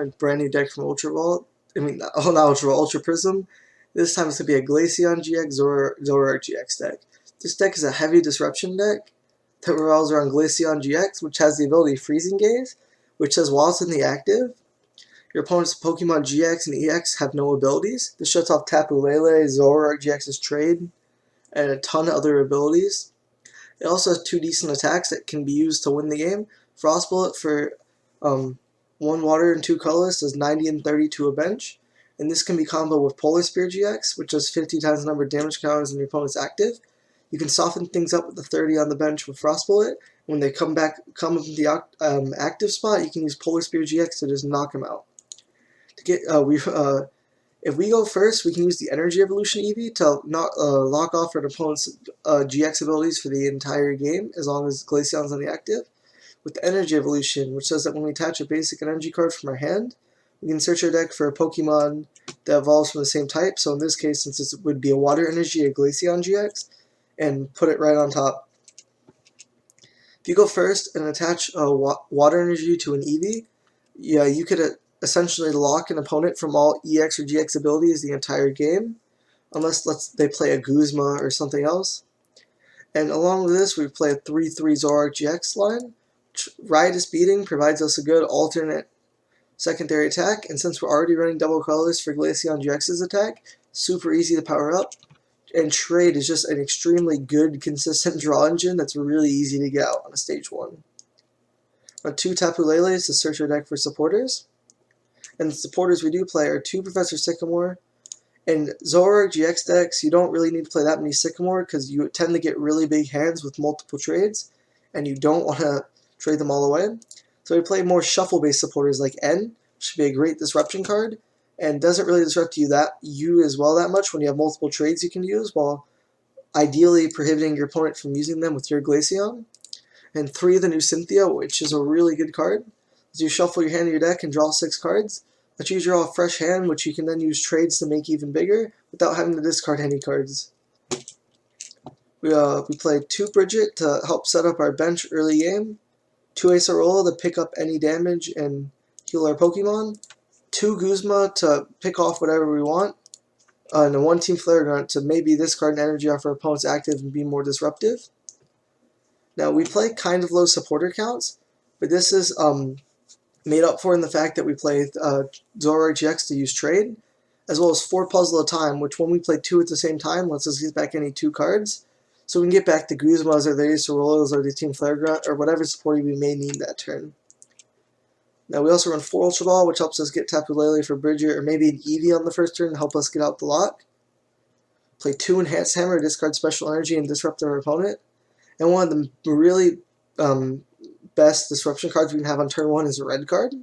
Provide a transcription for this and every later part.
a brand new deck from Ultra Vault. Not Ultra Vault, Ultra Prism. This time it's going to be a Glaceon GX Zoroark GX deck. This deck is a heavy disruption deck that revolves around Glaceon GX, which has the ability Freezing Gaze, which says while it's in the active, your opponent's Pokemon GX and EX have no abilities. This shuts off Tapu Lele, Zoroark GX's trade, and a ton of other abilities. It also has 2 decent attacks that can be used to win the game. Frost Bullet for 1 water and 2 colorless does 90 and 30 to a bench. And this can be comboed with Polar Spear GX, which does 50 times the number of damage counters in your opponent's active. You can soften things up with the 30 on the bench with Frost Bullet. When they come up in the active spot, you can use Polar Spear GX to just knock them out. If we go first, we can use the Energy Evolution Eevee to lock off our opponent's GX abilities for the entire game, as long as Glaceon's on the active. With the Energy Evolution, which says that when we attach a basic energy card from our hand, we can search our deck for a Pokemon that evolves from the same type. So in this case, since it would be a Water Energy, a Glaceon GX, and put it right on top. If you go first and attach a Water Energy to an Eevee, you could essentially lock an opponent from all EX or GX abilities the entire game, unless they play a Guzma or something else. And along with this, we play a 3/3 Zoroark GX line. Riotous Beating provides us a good alternate secondary attack, and since we're already running double colors for Glaceon GX's attack, super easy to power up. And Trade is just an extremely good, consistent draw engine that's really easy to get out on a stage 1. 2 Tapu Leles to search our deck for supporters. And the supporters we do play are 2 Professor Sycamore. In Zoroark GX decks, you don't really need to play that many Sycamore because you tend to get really big hands with multiple trades, and you don't want to trade them all away. So we play more shuffle-based supporters like N, which should be a great disruption card, and doesn't really disrupt you as well that much when you have multiple trades you can use, while ideally prohibiting your opponent from using them with your Glaceon. And 3 of the new Cynthia, which is a really good card. As you shuffle your hand in your deck and draw 6 cards, let you draw a fresh hand, which you can then use trades to make even bigger without having to discard any cards. We play 2 Bridget to help set up our bench early game, 2 Acerola to pick up any damage and heal our Pokemon, 2 Guzma to pick off whatever we want, and a 1 Team Flare Grunt to maybe discard an energy off our opponent's active and be more disruptive. Now we play kind of low supporter counts, but this is made up for in the fact that we play Zoroark GX to use trade, as well as 4 Puzzle at a time, which when we play 2 at the same time lets us get back any 2 cards. So we can get back the Guzmas or the Acerolas or the Team Flare Grunt or whatever supporter we may need that turn. Now we also run 4 Ultra Ball, which helps us get Tapu Lele for Bridget or maybe an Eevee on the first turn to help us get out the lock. Play 2 Enhanced Hammer, discard Special Energy and disrupt our opponent. And one of the really best disruption cards we can have on turn 1 is a red card.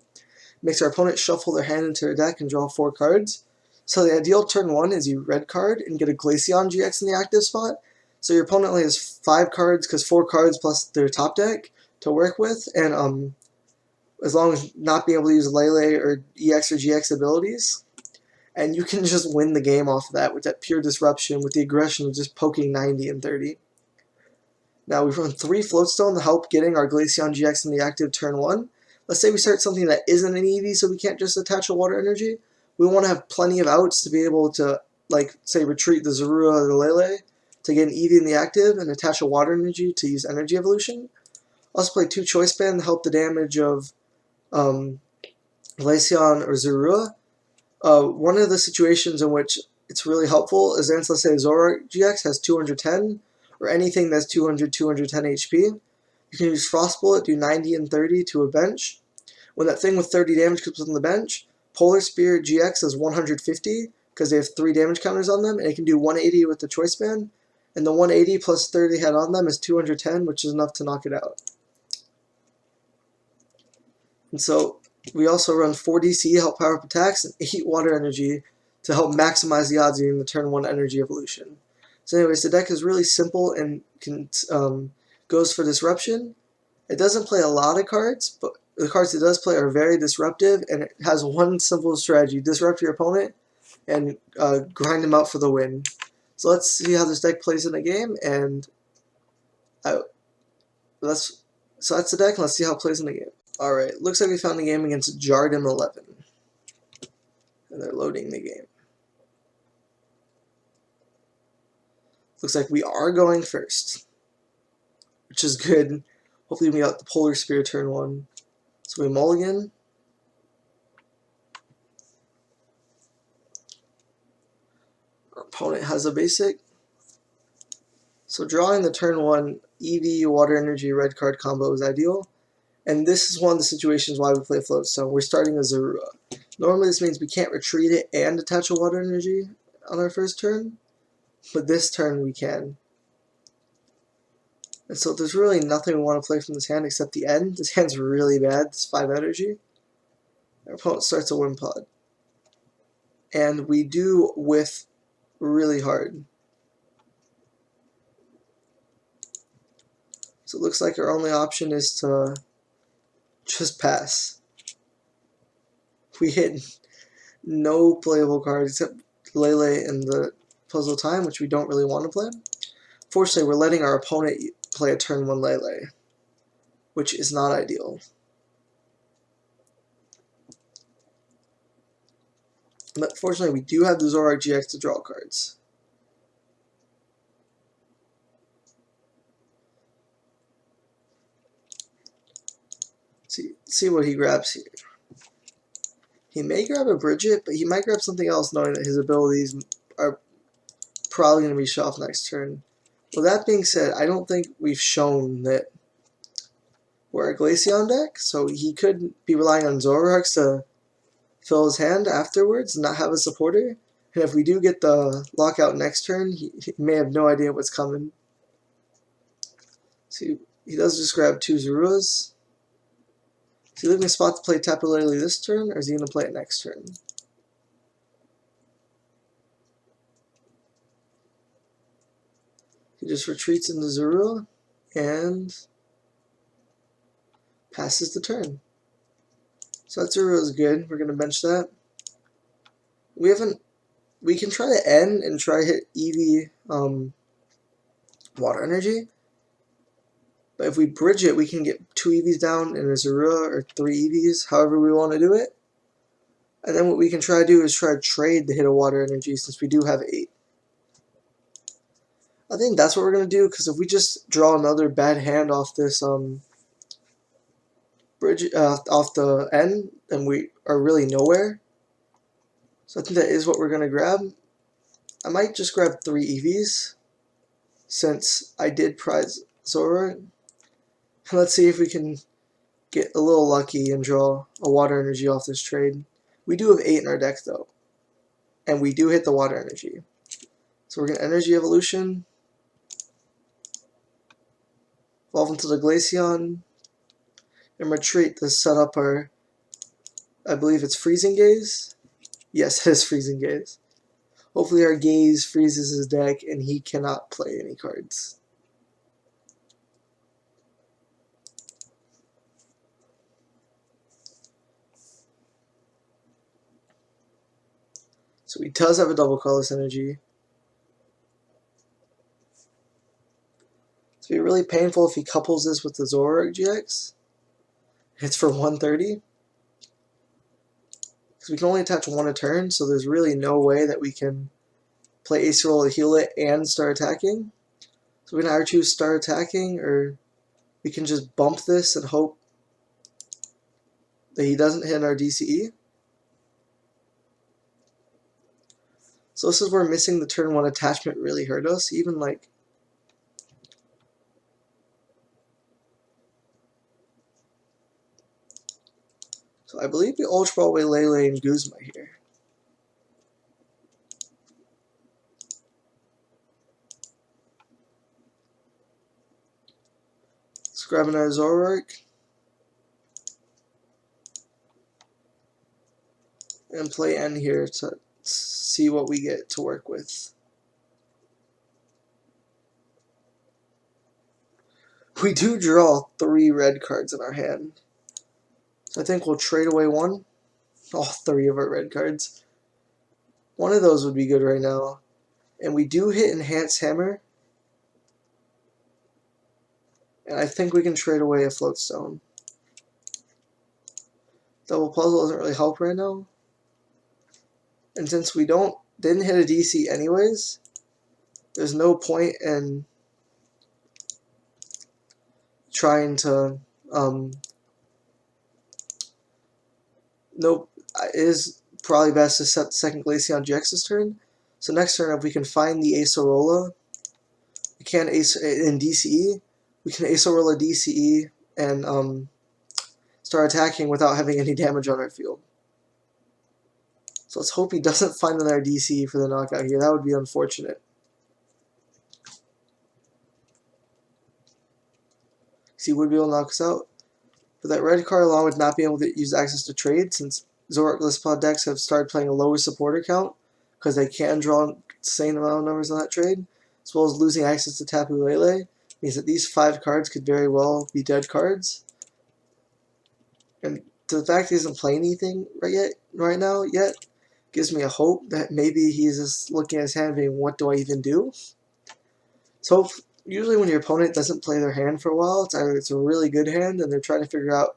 Makes our opponent shuffle their hand into their deck and draw 4 cards. So the ideal turn 1 is you red card and get a Glaceon GX in the active spot. So your opponent only has 5 cards, because 4 cards plus their top deck to work with, and as long as not being able to use Lele or EX or GX abilities. And you can just win the game off of that with that pure disruption, with the aggression of just poking 90 and 30. Now we've run 3 Floatstone to help getting our Glaceon GX in the active turn 1. Let's say we start something that isn't an Eevee, so we can't just attach a Water Energy. We want to have plenty of outs to be able to, like, say, retreat the Zorua or the Lele to get an Eevee in the active and attach a Water Energy to use Energy Evolution. Also play 2 Choice Band to help the damage of Glaceon or Zorua. One of the situations in which it's really helpful is, let's say Zoroark GX has 210, or anything that's 210 HP. You can use Frost Bullet, do 90 and 30 to a bench. When that thing with 30 damage comes on the bench, Polar Spear GX is 150, because they have 3 damage counters on them, and it can do 180 with the Choice Band. And the 180 plus 30 had on them is 210, which is enough to knock it out. And so we also run 4 DC to help power up attacks, and 8 Water Energy to help maximize the odds of getting the turn 1 Energy Evolution. So anyways, the deck is really simple and goes for disruption. It doesn't play a lot of cards, but the cards it does play are very disruptive, and it has one simple strategy: disrupt your opponent and grind them out for the win. So let's see how this deck plays in a game, and so that's the deck, and let's see how it plays in the game. Alright, looks like we found the game against Jardim 11. And they're loading the game. Looks like we are going first, which is good. Hopefully we got the Polar Spear turn 1. So we mulligan. Our opponent has a basic. So drawing the turn 1 EV Water Energy red card combo is ideal. And this is one of the situations why we play Floatstone. We're starting a Zorua. Normally this means we can't retreat it and attach a Water Energy on our first turn. But this turn we can. And so there's really nothing we want to play from this hand except the end. This hand's really bad. It's 5 energy. Our opponent starts a Wimpod. And we do whiff really hard. So it looks like our only option is to just pass. We hit no playable cards except Lele and the Puzzle Time, which we don't really want to play. Fortunately, we're letting our opponent play a turn 1 Lele, which is not ideal. But fortunately, we do have the Zoroark GX to draw cards. See what he grabs here. He may grab a Bridget, but he might grab something else knowing that his abilities are probably going to be shut off next turn. With that being said, I don't think we've shown that we're a Glaceon deck, so he could be relying on Zoroark to fill his hand afterwards and not have a supporter. And if we do get the lockout next turn, he may have no idea what's coming. See, he does just grab 2 Zoruas. Is he leaving a spot to play Tapu Lele this turn, or is he going to play it next turn? He just retreats into Zorua and passes the turn. So that Zorua is good. We're going to bench that. We can try to end and try to hit EV Water Energy. But if we bridge it, we can get 2 EVs down in a Zorua or 3 EVs, however we want to do it. And then what we can try to do is try to trade the hit of Water Energy since we do have 8. I think that's what we're going to do, because if we just draw another bad hand off this bridge, off the end, then we are really nowhere. So I think that is what we're going to grab. I might just grab 3 EVs, since I did prize Zoroark. Let's see if we can get a little lucky and draw a Water Energy off this trade. We do have 8 in our deck though, and we do hit the Water Energy. So we're going to Energy Evolution, evolve into the Glaceon, and retreat to set up our, I believe it's Freezing Gaze? Yes, it is Freezing Gaze. Hopefully our Gaze freezes his deck and he cannot play any cards. So he does have a double colorless energy. It's be really painful if he couples this with the Zoroark GX. It's for 130. Because we can only attach 1 a turn, so there's really no way that we can play Ace Roll to heal it and start attacking. So we can either choose start attacking, or we can just bump this and hope that he doesn't hit our DCE. So this is where missing the turn 1 attachment really hurt us. Even like so I believe we Ultra Ball away Lele and Guzma here. Let's grab another Zoroark and play N here to see what we get to work with. We do draw 3 red cards in our hand. So I think we'll trade away 1. All 3 of our red cards. One of those would be good right now. And we do hit Enhanced Hammer. And I think we can trade away a Floatstone. Double Puzzle doesn't really help right now. And since we didn't hit a DC anyways, there's no point in trying to nope. It is probably best to set the second Glaceon GX's turn. So next turn, if we can find the Acerola, we can Ace in DCE. We can Acerola DCE and start attacking without having any damage on our field. So let's hope he doesn't find another DCE for the knockout here. That would be unfortunate. He would be able to knock us out. But that red card, along with not being able to use access to trade, since Zoroark Glyceon decks have started playing a lower supporter count, because they can draw an insane amount of numbers on that trade, as well as losing access to Tapu Lele, means that these 5 cards could very well be dead cards. And the fact he doesn't play anything right now yet gives me a hope that maybe he's just looking at his hand being, what do I even do? So usually when your opponent doesn't play their hand for a while, it's either it's a really good hand and they're trying to figure out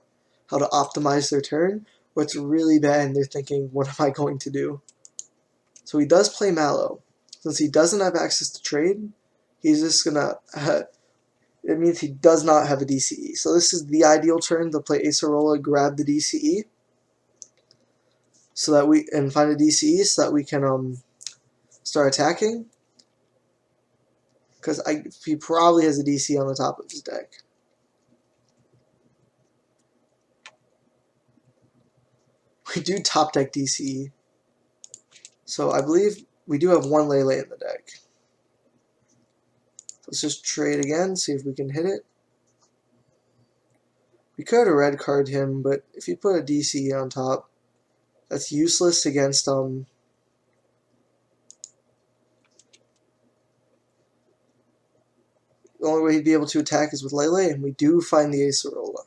how to optimize their turn, or it's really bad and they're thinking, what am I going to do? So he does play Mallow. Since he doesn't have access to trade, he's just gonna it means he does not have a DCE. So this is the ideal turn to play Acerola, grab the DCE, so that and find a DCE so that we can start attacking. Because he probably has a DC on the top of his deck. We do top deck DCE. So I believe we do have 1 Lele in the deck. Let's just trade again, see if we can hit it. We could have red card him, but if you put a DCE on top, that's useless against the only way he'd be able to attack is with Lele, and we do find the Acerola.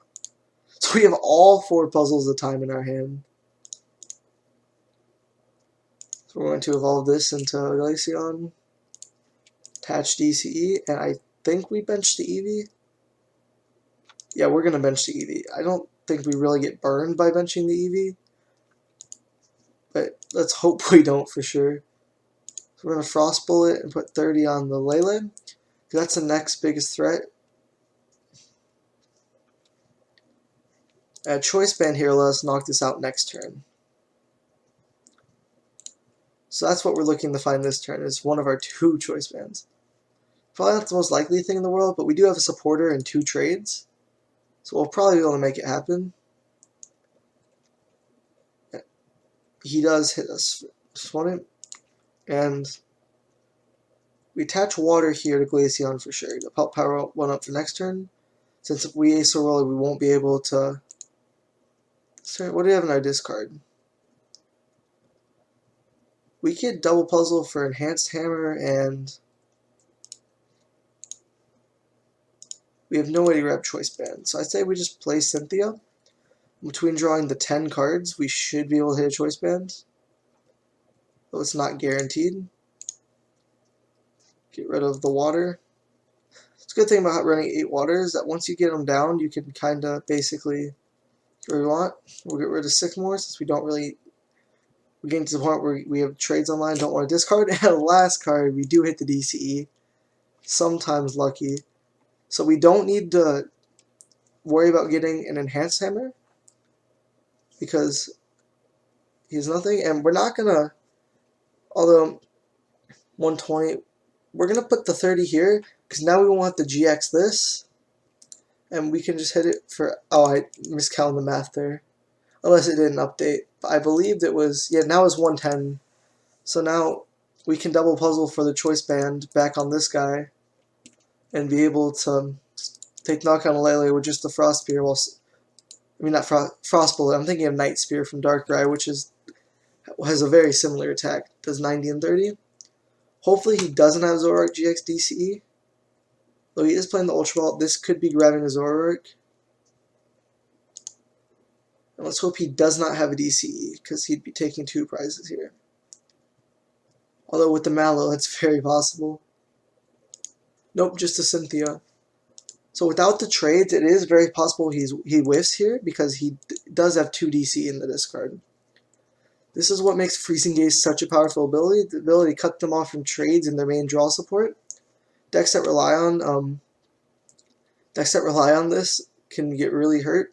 So we have all 4 puzzles at a time in our hand. So we're going to evolve this into Glaceon, attach DCE, and I think we bench the Eevee. Yeah, we're going to bench the Eevee. I don't think we really get burned by benching the Eevee, but let's hope we don't for sure. So we're going to Frost Bullet and put 30 on the Lele. That's the next biggest threat. Choice Band here will let us knock this out next turn. So that's what we're looking to find this turn, is one of our 2 Choice Bands. Probably not the most likely thing in the world, but we do have a supporter and 2 trades. So we'll probably be able to make it happen. He does hit us. Just want it. And we attach water here to Glaceon for sure. The Pelt Power 1 up for next turn. Since if we Acerola, we won't be able to... Sorry, what do we have in our discard? We could double puzzle for Enhanced Hammer, and we have no way to grab Choice Band. So I say we just play Cynthia. Between drawing the 10 cards, we should be able to hit a Choice Band. Though it's not guaranteed. Get rid of the water. It's a good thing about running 8 waters that once you get them down, you can kind of basically get what we want. We'll get rid of 6 more since we don't really... We're getting to the point where we have trades online, don't want to discard. And the last card, we do hit the DCE. Sometimes lucky. So we don't need to worry about getting an Enhanced Hammer, because he has nothing. And we're not going to... Although 120... We're going to put the 30 here, because now we won't have to GX this. And we can just hit it for... Oh, I miscounted the math there. Unless it didn't update. But I believed it was... Yeah, now it's 110. So now we can double puzzle for the Choice Band back on this guy. And be able to take Knockout on Lele with just the Frost Spear. Well, I mean, not Frost Bullet. I'm thinking of Night Spear from Darkrai, which has a very similar attack. Does 90 and 30. Hopefully he doesn't have Zoroark GX DCE. Though he is playing the Ultra Ball, this could be grabbing a Zoroark. And let's hope he does not have a DCE, because he'd be taking 2 prizes here. Although with the Mallow, that's very possible. Nope, just a Cynthia. So without the trades, it is very possible he whiffs here, because he does have 2 DC in the discard. This is what makes Freezing Gaze such a powerful ability, the ability to cut them off from trades and their main draw support. Decks that rely on this can get really hurt.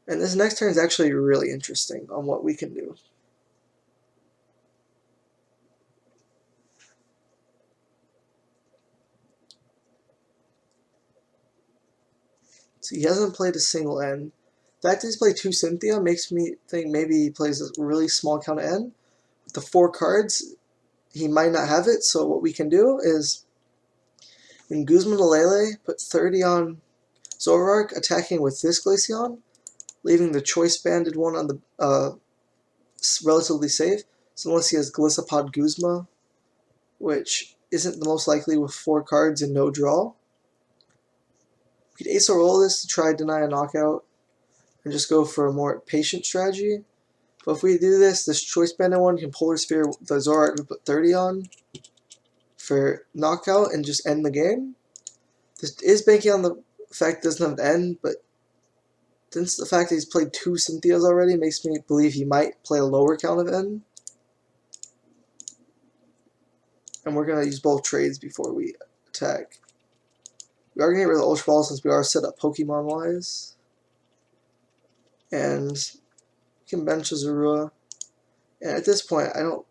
And this next turn is actually really interesting on what we can do. So he hasn't played a single N. The fact that he's played 2 Cynthia makes me think maybe he plays a really small count of N. With the 4 cards, he might not have it, so what we can do is in Guzma to Lele, put 30 on Zoroark, attacking with this Glaceon, leaving the choice banded one on the relatively safe. So unless he has Glisopod Guzma, which isn't the most likely with 4 cards and no draw. We could ace or roll this to try to deny a knockout and just go for a more patient strategy. But if we do this, this choice banded one can Polar Sphere the Zoroark we put 30 on for knockout and just end the game. This is banking on the fact it doesn't have an end, but since the fact that he's played 2 Cynthias already makes me believe he might play a lower count of N. And we're going to use both trades before we attack. We are going to get rid of the Ultra Ball since we are set up Pokemon-wise. And we can bench a Zorua. And at this point, I don't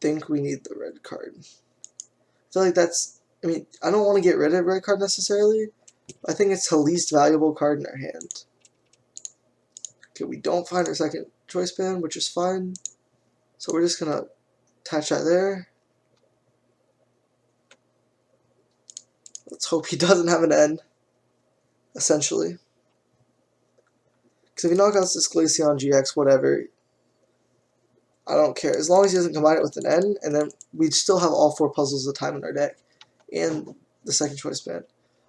think we need the red card. I feel like that's... I mean, I don't want to get rid of red card necessarily. But I think it's the least valuable card in our hand. Okay, we don't find our second choice band, which is fine. So we're just going to attach that there. Let's hope he doesn't have an N, essentially. Because if he knocks out this Glaceon GX, whatever, I don't care. As long as he doesn't combine it with an N, and then we'd still have all 4 puzzles of the time in our deck, and the second choice band.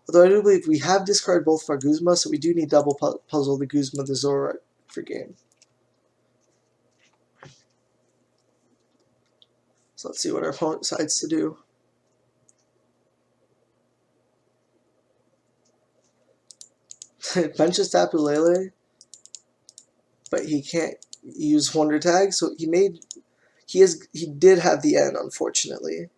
Although I do believe we have discarded both of our Guzma, so we do need double puzzle the Guzma, the Zoroark for game. So let's see what our opponent decides to do. Benches Tapu Lele, but he can't use Wonder Tag, so he did have the N, unfortunately.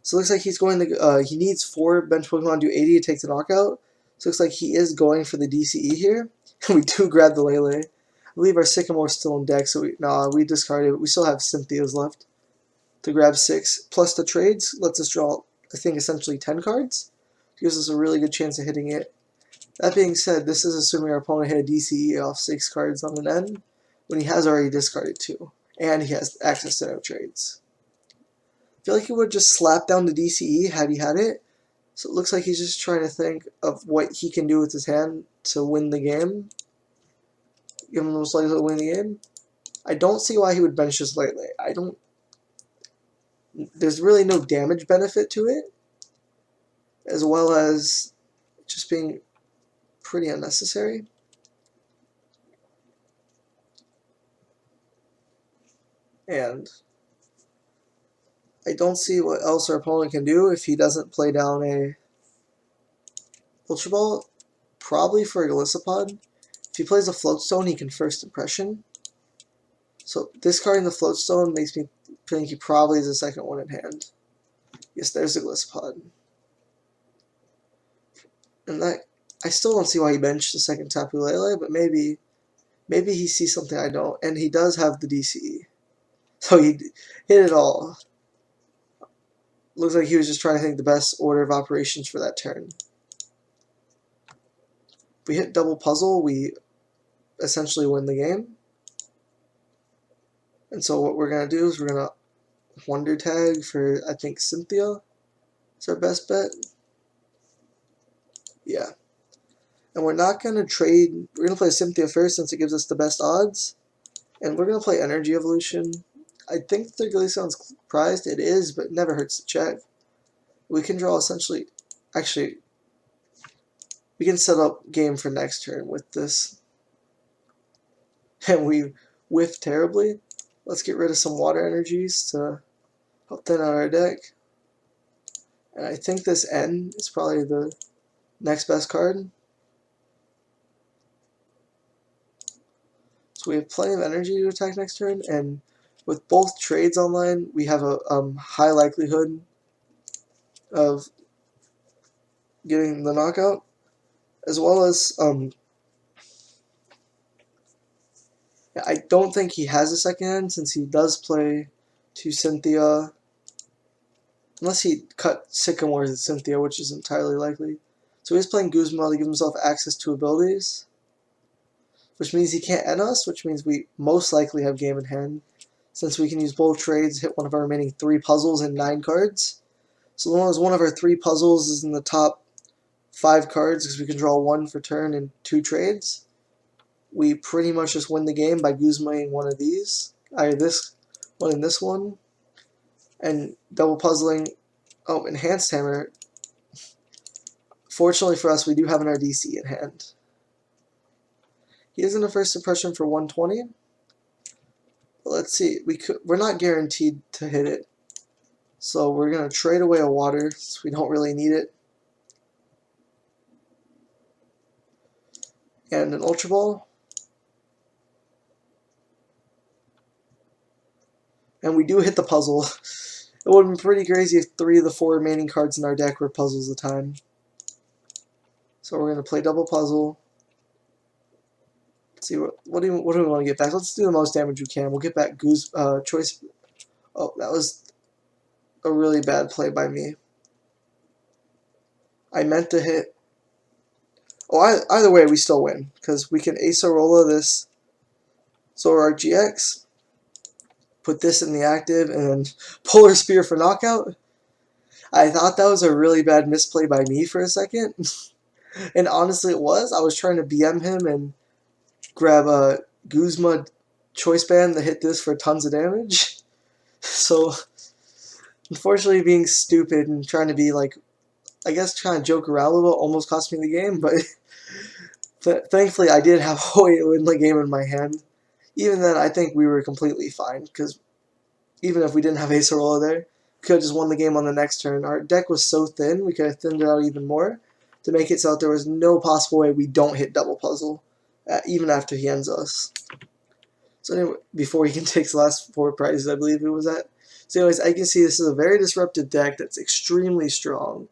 So it looks like he's going to he needs 4 bench Pokemon to do 80 to take the knockout. So it looks like he is going for the DCE here. We do grab the Lele. I believe our Sycamore is still in deck, so we discarded it. We still have Cynthias left to grab 6. Plus the trades lets us draw, I think, essentially 10 cards. Gives us a really good chance of hitting it. That being said, this is assuming our opponent hit a DCE off 6 cards on an N, when he has already discarded 2, and he has access to no trades. I feel like he would just slap down the DCE had he had it, so it looks like he's just trying to think of what he can do with his hand to win the game. Give him the most likely to win the game. I don't see why he would bench this lately. There's really no damage benefit to it, as well as just being pretty unnecessary. And I don't see what else our opponent can do if he doesn't play down a Ultra Ball. Probably for a Glisopod. If he plays a Floatstone, he can First Impression. So discarding the Floatstone makes me think he probably is the second one in hand. Yes, there's a Glisopod. And that, I still don't see why he benched the second Tapu Lele, but maybe he sees something I don't, and he does have the DCE. So he hit it all. Looks like he was just trying to think the best order of operations for that turn. If we hit double puzzle, we essentially win the game. And so what we're going to do is we're going to Wonder Tag for, I think, Cynthia. It's our best bet. Yeah. And we're not going to trade. We're going to play Cynthia first since it gives us the best odds. And we're going to play Energy Evolution. I think the Glaceon's prized. It is, but it never hurts to check. We can draw essentially. Actually, we can set up game for next turn with this. And we whiff terribly. Let's get rid of some water energies to help thin out our deck. And I think this N is probably the next best card. So So we have plenty of energy to attack next turn, and with both trades online, we have a high likelihood of getting the knockout, as well as I don't think he has a second hand since he does play to Cynthia, unless he cut Sycamore to Cynthia, which is entirely likely. So he's playing Guzma to give himself access to abilities, which means he can't end us, which means we most likely have game in hand, since we can use both trades, hit one of our remaining 3 puzzles and 9 cards. So long as one of our 3 puzzles is in the top 5 cards, because we can draw 1 for turn and 2 trades, we pretty much just win the game by Guzmaing one of these, either this one and this one, and double puzzling. Oh, Enhanced Hammer. Fortunately for us, we do have an RDC in hand. He is in a first impression for 120. But let's see, we're not guaranteed to hit it. So we're going to trade away a water, so we don't really need it. And an Ultra Ball. And we do hit the puzzle. It would have been pretty crazy if 3 of the 4 remaining cards in our deck were puzzles at a time. So we're going to play double puzzle. Let's see, what do we want to get back? Let's do the most damage we can. We'll get back choice. Oh, that was a really bad play by me. I meant to hit. Oh, either way, we still win, because we can Acerola this Zoroark GX, put this in the active, and then Polar Spear for knockout. I thought that was a really bad misplay by me for a second. And honestly it was. I was trying to BM him and grab a Guzma Choice Band to hit this for tons of damage. So, unfortunately being stupid and trying to be like, I guess trying to joke around a little almost cost me the game, but thankfully I did have a way to win the game in my hand. Even then, I think we were completely fine, because even if we didn't have Acerola there, we could have just won the game on the next turn. Our deck was so thin, we could have thinned it out even more to make it so that there was no possible way we don't hit double puzzle, even after he ends us. So anyway, before he can take the last 4 prizes, I believe it was at. So anyways, I can see this is a very disruptive deck that's extremely strong,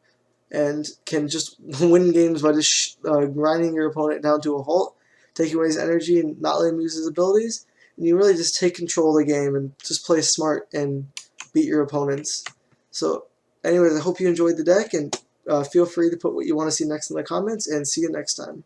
and can just win games by just grinding your opponent down to a halt, taking away his energy and not letting him use his abilities, and you really just take control of the game and just play smart and beat your opponents. So anyways, I hope you enjoyed the deck, and feel free to put what you want to see next in the comments, and see you next time.